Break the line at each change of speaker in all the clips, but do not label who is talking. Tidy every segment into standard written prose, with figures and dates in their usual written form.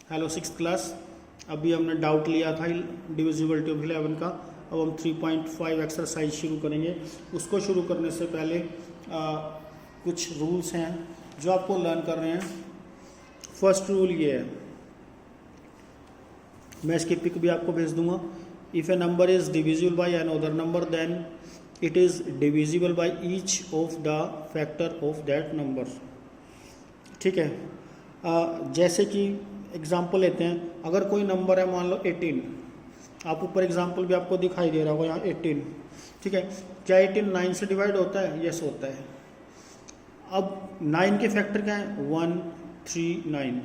Hello six class. अभी हमने doubt लिया था डिविजिबिलिटी ऑफ 11 का। अब हम 3.5 एक्सरसाइज शुरू करेंगे। उसको शुरू करने से पहले कुछ रूल्स हैं जो आपको लर्न कर रहे हैं। फर्स्ट रूल ये है, मैं इसकी पिक भी आपको भेज दूंगा। If a number is divisible by another number then it is divisible by each of the factor of that number. ठीक है, जैसे कि एग्जाम्पल लेते हैं। अगर कोई नंबर है मान लो 18, आप ऊपर एग्जाम्पल भी आपको दिखाई दे रहा होगा यहाँ 18। ठीक है, क्या 18 9 से डिवाइड होता है? यस होता है। अब 9 के फैक्टर क्या है? 1 3 9।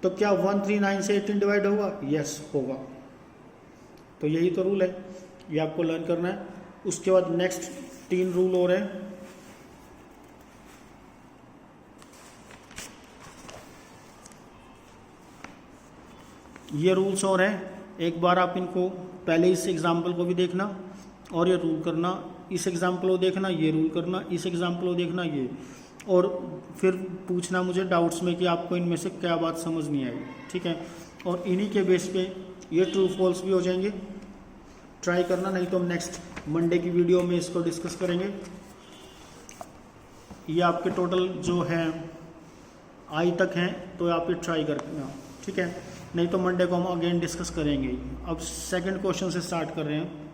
तो क्या 1 3 9 से 18 डिवाइड होगा? यस होगा। तो यही तो रूल है, ये आपको लर्न करना है। उसके बाद नेक्स्ट 3 रूल और हैं। ये रूल्स और हैं, एक बार आप इनको पहले इस एग्जाम्पल को भी देखना और ये रूल करना, इस एग्जाम्पल को देखना, ये रूल करना, इस एग्जाम्पल को देखना, ये, और फिर पूछना मुझे डाउट्स में कि आपको इनमें से क्या बात समझ नहीं आई। ठीक है, और इन्हीं के बेस पे ये ट्रू फॉल्स भी हो जाएंगे। ट्राई करना, नहीं तो हम नेक्स्ट मंडे की वीडियो में इसको डिस्कस करेंगे। ये आपके टोटल जो हैं आई तक हैं, तो आप ये ट्राई करना। ठीक है, नहीं तो मंडे को हम अगेन डिस्कस करेंगे। अब सेकंड क्वेश्चन से स्टार्ट कर रहे हैं।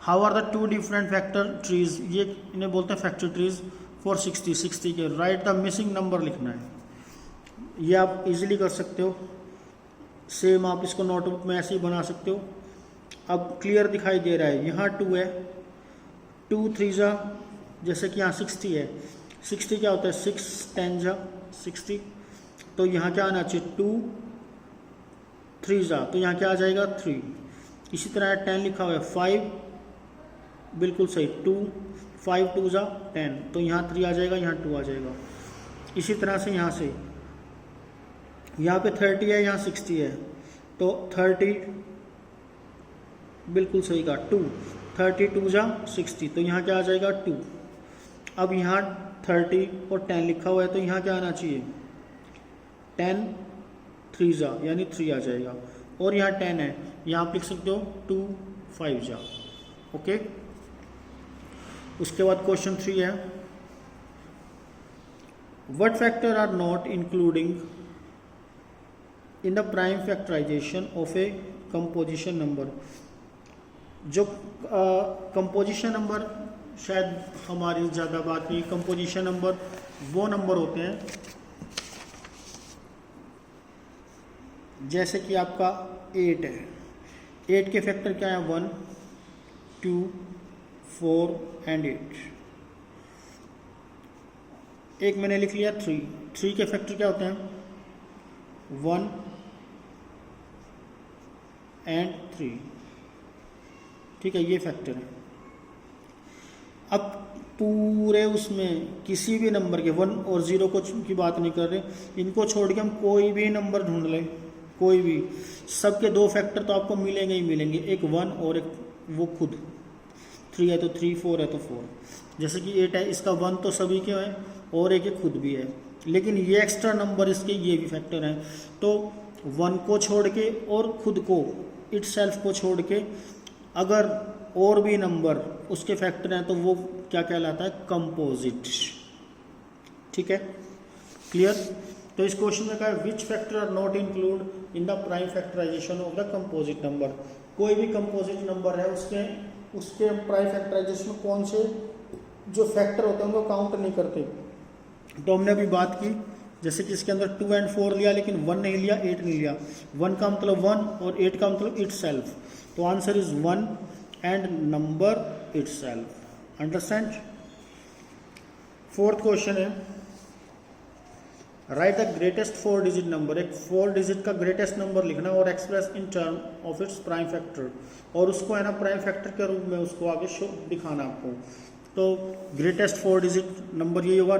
How are the 2 different factor trees, ये इन्हें बोलते हैं फैक्टर ट्रीज फॉर 60 के। राइट द मिसिंग नंबर लिखना है। ये आप इजीली कर सकते हो, सेम आप इसको नोटबुक में ऐसे ही बना सकते हो। अब क्लियर दिखाई दे रहा है, यहाँ 2 है, 2 3 जा, जैसे कि यहाँ 60 है। 60 क्या होता है? 6 10 जा 60। तो यहाँ क्या आना चाहिए? 2 3 जा, तो यहाँ क्या आ जाएगा? 3। इसी तरह 10 लिखा हुआ है, 5 बिल्कुल सही, 2 5 2 जा 10, तो यहाँ 3 आ जाएगा, यहाँ 2 आ जाएगा। इसी तरह से यहाँ से यहाँ पे 30 है, यहाँ 60 है, तो 30 बिल्कुल सही का 2, 32 जा 60, तो यहाँ क्या आ जाएगा? 2। अब यहाँ 30 और 10 लिखा हुआ है, तो यहाँ क्या आना चाहिए? 10 3 जा, यानी 3 आ जाएगा। और यहाँ 10 है, यहाँ आप लिख सकते हो 2 5 जा। ओके, उसके बाद क्वेश्चन 3 है, what factor are not including in the prime factorization of a composition number. जो कंपोजिशन नंबर, शायद हमारी ज़्यादा बात नहीं। कंपोजिशन नंबर वो नंबर होते हैं जैसे कि आपका 8 है, 8 के फैक्टर क्या है? 1 2 4 एंड 8। एक मैंने लिख लिया 3, 3 के फैक्टर क्या होते हैं? 1 एंड 3। ठीक है, ये फैक्टर है। अब पूरे उसमें किसी भी नंबर के 1 और 0 को की बात नहीं कर रहे, इनको छोड़ के हम कोई भी नंबर ढूंढ लें, कोई भी, सबके 2 फैक्टर तो आपको मिलेंगे ही मिलेंगे, एक 1 और एक वो खुद। 3 है तो 3, 4 है तो 4। जैसे कि 8 है, इसका 1 तो सभी के हैं और एक खुद भी है, लेकिन ये एक्स्ट्रा नंबर इसके ये भी फैक्टर हैं। तो 1 को छोड़ के और खुद को, इटसेल्फ को छोड़ के, अगर और भी नंबर उसके फैक्टर हैं तो वो क्या कहलाता है? कंपोजिट। ठीक है, क्लियर? तो इस क्वेश्चन में कहा है which factor are not include in the prime factorization of the composite number. कोई भी कंपोजिट नंबर है उसके प्राइम फैक्टराइजेशन में कौन से जो फैक्टर होते हैं उनको काउंट नहीं करते। तो हमने अभी बात की, जैसे कि इसके अंदर 2 एंड 4 लिया, लेकिन 1 नहीं लिया, 8 नहीं लिया। 1 का मतलब 1 और 8 का मतलब इटसेल्फ। तो answer is 1 and number itself. Understand? Fourth question है, right the greatest 4 digit number. एक 4 डिजिट का ग्रेटेस्ट नंबर लिखना और express in term of its prime factor, और उसको है ना प्राइम फैक्टर के रूप में उसको आगे शो दिखाना आपको। तो ग्रेटेस्ट 4 डिजिट नंबर ये होगा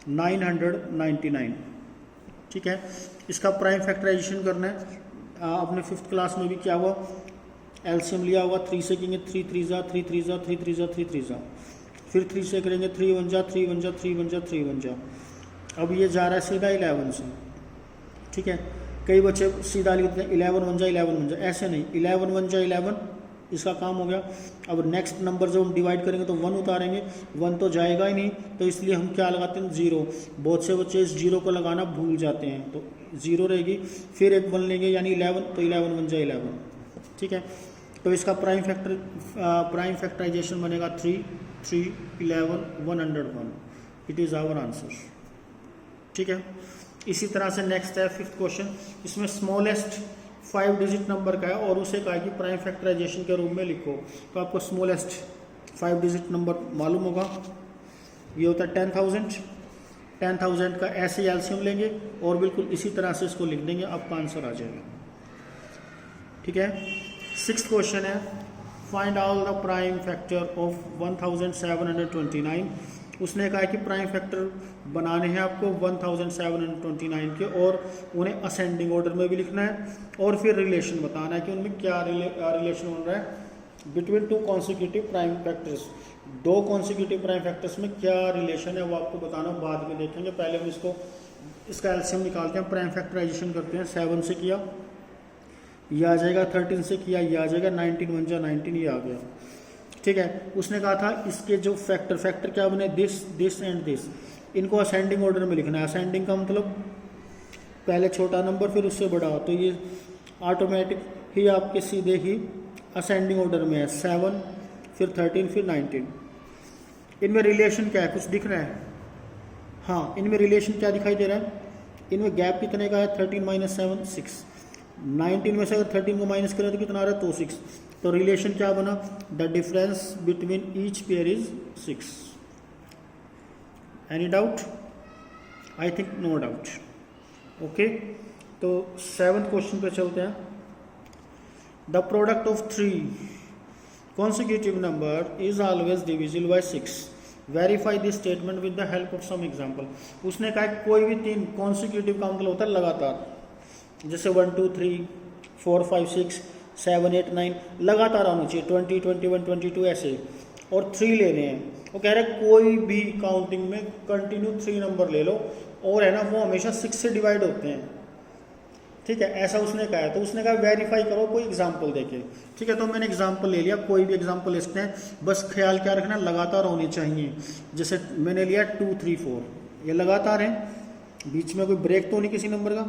9999। ठीक है, इसका प्राइम फैक्टराइजेशन करना है। आपने 5th क्लास में भी क्या हुआ? एलसीएम लिया होगा, 3 से करेंगे 3 3 जा 3 3 जा 3 3 जा 3 3 जा, फिर 3 से करेंगे 3 1 जा 3 1 जा 3 1 जा 3 1 जा। अब ये जा रहा है सीधा 11 से, ठीक है। कई बच्चे सीधा लिखते हैं 11 1 जा 11 1 जा, ऐसे नहीं, 11 1 जा 11 इसका काम हो गया। अब नेक्स्ट नंबर जब हम डिवाइड करेंगे तो 1 उतारेंगे, 1 तो जाएगा ही नहीं, तो इसलिए हम क्या लगाते हैं 0। बहुत से बच्चे इस 0 को लगाना भूल जाते हैं, तो 0 रहेगी, फिर एक 1 लेंगे यानी 11, तो 11 1 जा 11, ठीक है। तो इसका प्राइम फैक्टराइजेशन बनेगा 3 3 11 101, इट इज़ आवर आंसर, ठीक है। इसी तरह से नेक्स्ट है 5th क्वेश्चन, इसमें स्मॉलेस्ट 5 डिजिट नंबर का है और उसे कहा कि प्राइम फैक्टराइजेशन के रूप में लिखो। तो आपको स्मॉलेस्ट 5 डिजिट नंबर मालूम होगा, ये होता है 10,000। 10,000 का ऐसे एलसीएम लेंगे और बिल्कुल इसी तरह से इसको लिख देंगे, आपका आंसर आ जाएगा, ठीक है। 6th क्वेश्चन है, find all the prime factor of 1729। उसने कहा कि प्राइम फैक्टर बनाने हैं आपको 1729 के, और उन्हें असेंडिंग ऑर्डर में भी लिखना है, और फिर रिलेशन बताना है कि उनमें क्या रिलेशन बन रहा है between 2 consecutive prime factors. 2 consecutive prime factors में क्या रिलेशन है वो आपको बताना, बाद में देखेंगे। पहले हम इसका एलसीएम निकालते हैं, प्राइम फैक्टराइजेशन करते हैं। 7 से किया, ये आ जाएगा, 13 से किया, ये आ जाएगा, 19 1 जा 19, ये आ गया, ठीक है। उसने कहा था इसके जो फैक्टर क्या बने, दिस एंड दिस, इनको असेंडिंग ऑर्डर में लिखना है। असेंडिंग का मतलब पहले छोटा नंबर फिर उससे बड़ा, तो ये ऑटोमेटिक ही आपके सीधे ही असेंडिंग ऑर्डर में है, 7 फिर 13 फिर 19। इनमें रिलेशन क्या है, कुछ दिख रहा है? हाँ, इनमें रिलेशन क्या दिखाई दे रहा है, इनमें गैप कितने का है, 13 - 7 6। 19 में से अगर 13 को माइनस करें तो कितना आ रहा है, तो 6। तो रिलेशन क्या बना, the difference between each pair is 6। Any doubt? I think no doubt, okay. तो 7th क्वेश्चन पे चलते हैं। The product of 3 consecutive number is always divisible by 6. Verify this statement with the help of some example. उसने कहा कोई भी 3 consecutive का मतलब होता है लगातार, जैसे 1 2 3 4 5 6 7 8 9 लगातार आना चाहिए, 20 21 22 ऐसे, और 3 लेने हैं। वो कह रहे हैं कोई भी काउंटिंग में कंटिन्यू 3 नंबर ले लो, और है ना वो हमेशा 6 से डिवाइड होते हैं, ठीक है, ऐसा उसने कहा है। तो उसने कहा वेरीफाई करो कोई एग्जाम्पल देके, ठीक है। तो मैंने एग्जाम्पल ले लिया, कोई भी एग्जाम्पल ले सकते हैं, बस ख्याल क्या रखना, लगातार होनी चाहिए। जैसे मैंने लिया 2 3 4, ये लगातार है, बीच में कोई ब्रेक तो नहीं किसी नंबर का।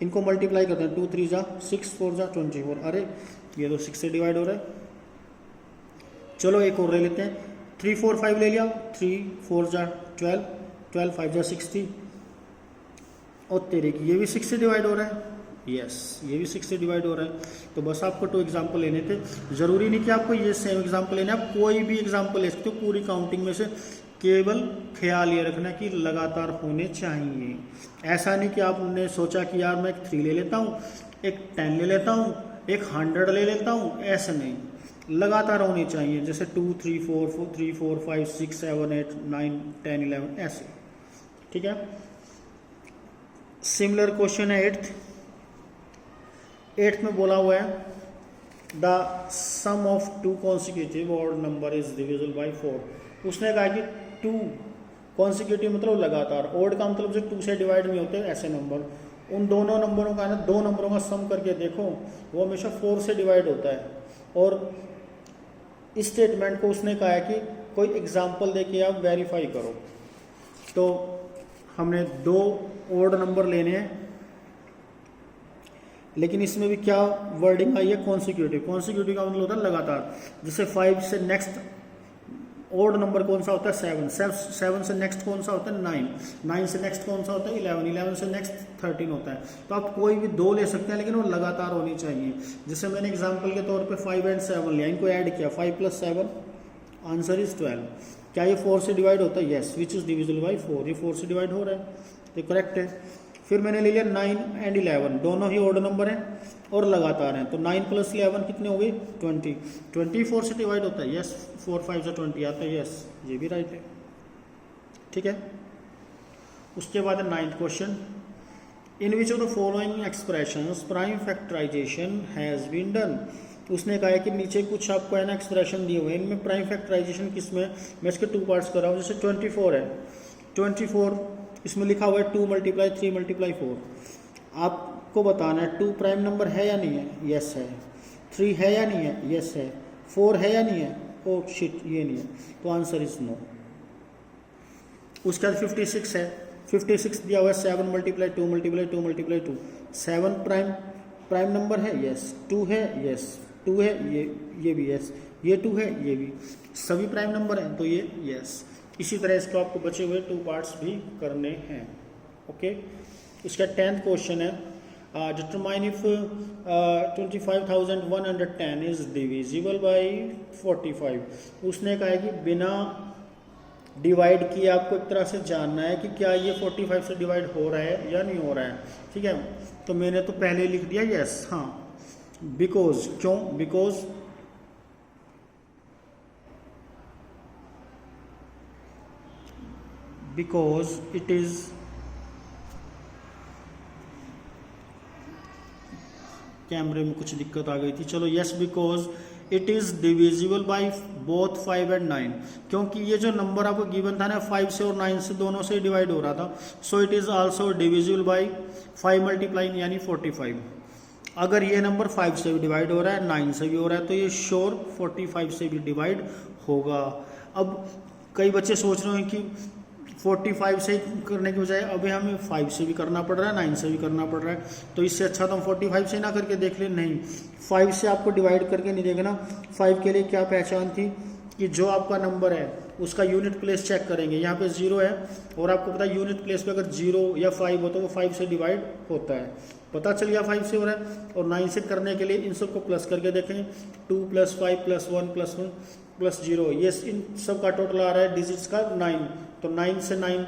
इनको मल्टीप्लाई करते हैं, 2 3 जा 6 4 जा 24, अरे ये तो 6 से डिवाइड हो रहा है। चलो एक और ले लेते हैं, 3 4 5 ले लिया, 3 4 जा 12 12 5 जा 60, और तेरे की ये भी 6 से डिवाइड हो रहा है, यस ये भी 6 से डिवाइड हो रहा है। तो बस आपको 2 एग्जाम्पल लेने थे, ज़रूरी नहीं कि आपको ये सेम एग्जाम्पल लेना है, आप कोई भी एग्जाम्पल ले सकते हो पूरी काउंटिंग में से। केवल ख्याल ये रखना कि लगातार होने चाहिए। ऐसा नहीं कि आपने सोचा कि यार मैं एक 3 ले लेता हूँ, एक 10 ले लेता हूँ, एक 100 ले लेता हूँ, ऐसा नहीं, लगातार होनी चाहिए। जैसे 2 3 4 3 4 5 6 7 8 9 10 11 ऐसे, ठीक है। सिमिलर क्वेश्चन है 8th में बोला हुआ है the sum of 2 consecutive odd number is divisible by 4। उसने कहा कि 2 कॉन्सिक्यूटिव मतलब लगातार, ऑड का मतलब जो 2 से डिवाइड नहीं होते ऐसे नंबर, उन दोनों नंबरों का ना 2 नंबरों का सम करके देखो, वो हमेशा 4 से डिवाइड होता है। और इस स्टेटमेंट को उसने कहा है कि कोई एग्जाम्पल देके आप वेरीफाई करो। तो हमने 2 ऑड नंबर लेने हैं, लेकिन इसमें भी क्या वर्डिंग आई है, कॉन्सिक्यूटिव। कॉन्सिक्यूटिव का मतलब होता है लगातार। जैसे 5 से नेक्स्ट ऑड नंबर कौन सा होता है, 7 से नेक्स्ट कौन सा होता है, 9 से नेक्स्ट कौन सा होता है, 11 से नेक्स्ट 13 होता है। तो आप कोई भी 2 ले सकते हैं, लेकिन वो लगातार होनी चाहिए। जैसे मैंने एग्जाम्पल के तौर पे 5 और 7 लिया, इनको ऐड किया, 5 + 7 आंसर इज 12। क्या ये 4 से डिवाइड होता है, yes, which is divisible by 4, ये 4 से डिवाइड हो रहा है, तो करेक्ट है। फिर मैंने ले लिया 9 और 11, दोनों ही ऑड नंबर हैं और लगातार हैं, तो 9 + 11 कितने हो गए, 20। 24 से डिवाइड होता है, यस, 4 5 से 20 आता है, यस, ये भी राइट है, ठीक है। उसके बाद है 9th question, in which of the following expressions prime factorization has been done. उसने कहा है कि नीचे कुछ आपको है ना एक्सप्रेशन दिए हुए हैं, इनमें प्राइम फैक्टराइजेशन किस में, मैं इसके 2 पार्ट्स कर रहा हूँ। जैसे 24 है, 24 इसमें लिखा हुआ है 2 मल्टीप्लाई 3 मल्टीप्लाई 4। आपको बताना है 2 प्राइम नंबर है या नहीं है, यस है। 3 है या नहीं है, यस है। 4 है या नहीं है, ओ शिट ये नहीं है, तो आंसर इज नो। उसके बाद 56 है, 56 दिया हुआ है 7 multiply 2 multiply 2 multiply 2। 7 prime number है, यस। 2 है, यस। 2 है, ये भी यस। ये 2 है, ये भी, सभी प्राइम नंबर हैं तो ये यस। इसी तरह इसको आपको बचे हुए 2 पार्ट्स भी करने हैं। ओके, इसका 10th क्वेश्चन है, determine if 25,110 is divisible by 45। उसने कहा है कि बिना डिवाइड किए आपको एक तरह से जानना है कि क्या ये 45 से डिवाइड हो रहा है या नहीं हो रहा है। ठीक है, तो मैंने तो पहले लिख दिया यस। हाँ, बिकॉज, क्यों? बिकॉज इट इज कैमरे में कुछ दिक्कत आ गई थी। चलो yes, because it is divisible by both 5 and 9। क्योंकि ये जो नंबर आपको गिवन था ना 5 से और 9 से दोनों से डिवाइड हो रहा था, so it is also divisible by 5 multiply यानी 45। अगर ये नंबर 5 से भी डिवाइड हो रहा है, 9 से भी हो रहा है, तो ये श्योर 45 से भी डिवाइड होगा। अब कई बच्चे सोच रहे हैं कि 45 से करने के बजाय अभी हमें 5 से भी करना पड़ रहा है, 9 से भी करना पड़ रहा है, तो इससे अच्छा तो हम 45 से ना करके देख लें। नहीं, 5 से आपको डिवाइड करके नहीं देखना। 5 के लिए क्या पहचान थी कि जो आपका नंबर है उसका यूनिट प्लेस चेक करेंगे। यहाँ पे 0 है और आपको पता है यूनिट प्लेस पे अगर 0 या 5 हो तो वो 5 से डिवाइड होता है। पता चल गया 5 से हो रहा है। और 9 से करने के लिए इन सबको प्लस करके देखेंगे, 2 + 5 + 1 + 1 + 0, ये इन सब का टोटल आ रहा है डिजिट्स का 9। तो 9 से 9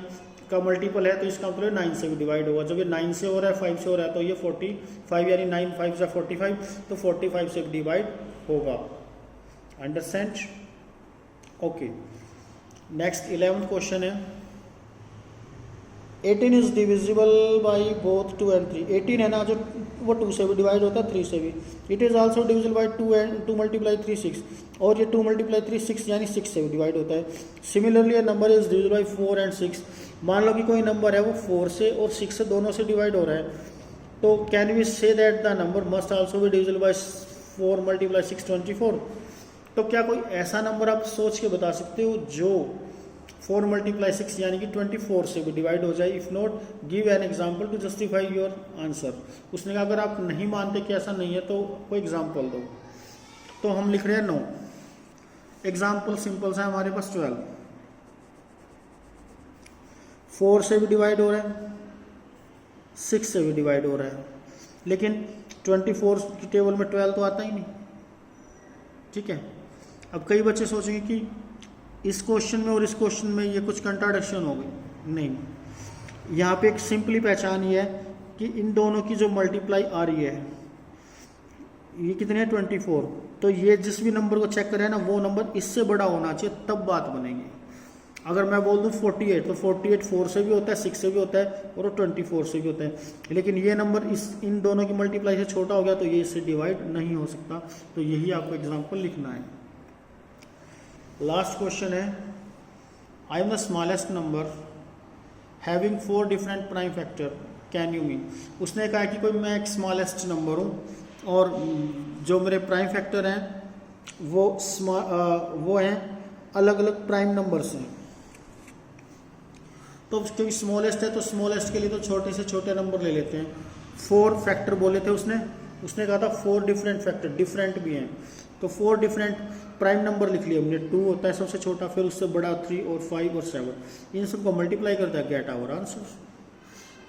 का मल्टीपल है, तो इसका मतलब 9 से भी डिवाइड होगा। जब ये 9 से हो रहा है, 5 से हो रहा है, तो ये 45 यानी 9 5 × 45, तो 45 से भी डिवाइड होगा। Understand? Okay, next 11th question है, 18 is divisible by both 2 and 3। 18 है ना, जो वो 2 से भी डिवाइड होता है, 3 से भी। It is also divisible by 2 multiply 3 6। और ये 2 मल्टीप्लाई 3 6 यानी 6 से भी डिवाइड होता है। Similarly A number is divisible by 4 and 6। मान लो कि कोई नंबर है वो 4 से और 6 से दोनों से डिवाइड हो रहा है, तो can we say that the number must also be divisible by 4 multiply 6 24। तो क्या कोई ऐसा नंबर आप सोच के बता सकते हो जो 4 मल्टीप्लाई 6 यानी कि 24 से भी डिवाइड हो जाए? If not, give an example to justify your answer. उसने कहा अगर आप नहीं मानते कि ऐसा नहीं है तो कोई एग्जाम्पल दो। तो हम लिख रहे हैं नो। एग्जाम्पल सिंपल सा है हमारे पास 12, 4 से भी डिवाइड हो रहा है, 6 से भी डिवाइड हो रहा है, लेकिन 24 की टेबल में 12 तो आता ही नहीं। ठीक है, अब कई बच्चे सोचेंगे कि इस क्वेश्चन में और इस क्वेश्चन में ये कुछ कंट्राडिक्शन हो गई। नहीं, यहाँ पे एक सिंपली पहचान ये है कि इन दोनों की जो मल्टीप्लाई आ रही है, ये कितने हैं 24, तो ये जिस भी नंबर को चेक करें ना वो नंबर इससे बड़ा होना चाहिए, तब बात बनेगी। अगर मैं बोल दूँ 48, तो 48 4 से भी होता है, 6 से भी होता है और 24 से भी होता है, लेकिन ये नंबर इन दोनों की मल्टीप्लाई से छोटा हो गया तो ये इससे डिवाइड नहीं हो सकता। तो यही आपको एग्जाम्पल लिखना है। लास्ट क्वेश्चन है, I am the smallest number having 4 different prime factor, can you mean. उसने कहा कि कोई मैं एक स्मॉलेस्ट नंबर हूँ और जो मेरे प्राइम फैक्टर हैं वो हैं अलग अलग प्राइम नंबर्स हैं। तो क्योंकि स्मॉलेस्ट है तो स्मॉलेस्ट के लिए तो छोटे से छोटे नंबर ले लेते हैं। 4 फैक्टर बोले थे उसने कहा था 4 डिफरेंट फैक्टर, डिफरेंट भी हैं, तो 4 डिफरेंट प्राइम नंबर लिख लिया हमने। 2 होता है सबसे छोटा, फिर उससे बड़ा 3 और 5 और 7, इन सबको मल्टीप्लाई करता है, गेट आवर आंसर।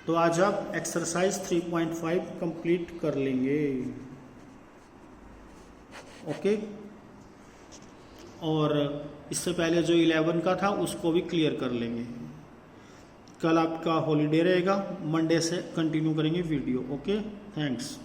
तो आज आप एक्सरसाइज 3.5 कंप्लीट कर लेंगे। ओके, और इससे पहले जो 11 का था उसको भी क्लियर कर लेंगे। कल आपका हॉलीडे रहेगा, मंडे से कंटिन्यू करेंगे वीडियो। Okay, thanks.